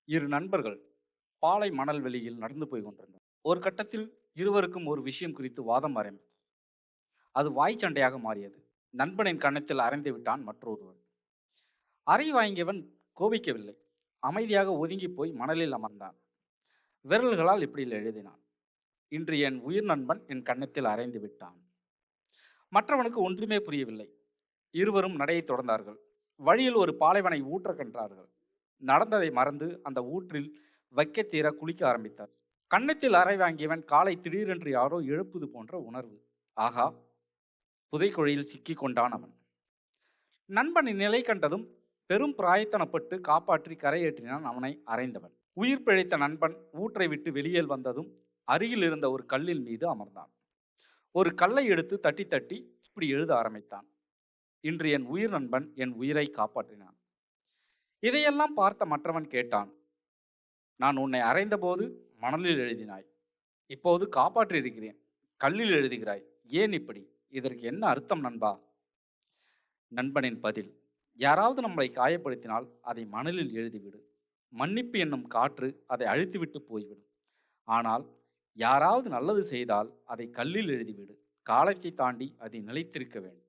இரு நண்பர்கள் பாலை மணல் வெளியில் நடந்து போய் கொண்டிருந்தனர். ஒரு கட்டத்தில் இருவருக்கும் ஒரு விஷயம் குறித்து வாதம் ஆரம்பித்தது. அது வாய் சண்டையாக மாறியது. நண்பனின் கன்னத்தில் அறைந்து விட்டான் மற்றொருவன். அறை வாங்கியவன் கோபிக்கவில்லை. அமைதியாக ஒதுங்கி போய் மணலில் அமர்ந்தான். விரல்களால் இப்படி எழுதினான்: இன்று என் உயிர் நண்பன் என் கன்னத்தில் அறைந்து விட்டான். மற்றவனுக்கு ஒன்றுமே புரியவில்லை. இருவரும் நடையை தொடர்ந்தார்கள். வழியில் ஒரு பாலைவனை ஊற்ற கண்டார்கள். நடந்ததை மறந்து அந்த ஊற்றில் வைக்க தீர குளிக்க ஆரம்பித்தார். கன்னத்தில் அறை வாங்கியவன் காலை திடீரென்று யாரோ எழுப்புது போன்ற உணர்வு. ஆகா, புதைக்குழியில் சிக்கிக் கொண்டான் அவன். நண்பனின் நிலை கண்டதும் பெரும் பிராயத்தனப்பட்டு காப்பாற்றி கரையேற்றினான் அவனை அறைந்தவன். உயிர் பிழைத்த நண்பன் ஊற்றை விட்டு வெளியில் வந்ததும் அருகில் இருந்த ஒரு கல்லின் மீது அமர்ந்தான். ஒரு கல்லை எடுத்து தட்டி தட்டி இப்படி எழுத ஆரம்பித்தான்: இன்று என் உயிர் நண்பன் என் உயிரை காப்பாற்றினான். இதையெல்லாம் பார்த்த மற்றவன் கேட்டான்: நான் உன்னை அறைந்தபோது மணலில் எழுதினாய், இப்போது காப்பாற்றியிருக்கிறேன், கல்லில் எழுதுகிறாய், ஏன் இப்படி? இதற்கு என்ன அர்த்தம் நண்பா? நண்பனின் பதில்: யாராவது நம்மளை காயப்படுத்தினால் அதை மணலில் எழுதிவிடு. மன்னிப்பு என்னும் காற்று அதை அழித்துவிட்டு போய்விடும். ஆனால் யாராவது நல்லது செய்தால் அதை கல்லில் எழுதிவிடு. காலத்தை தாண்டி அதை நிலைத்திருக்க வேண்டும்.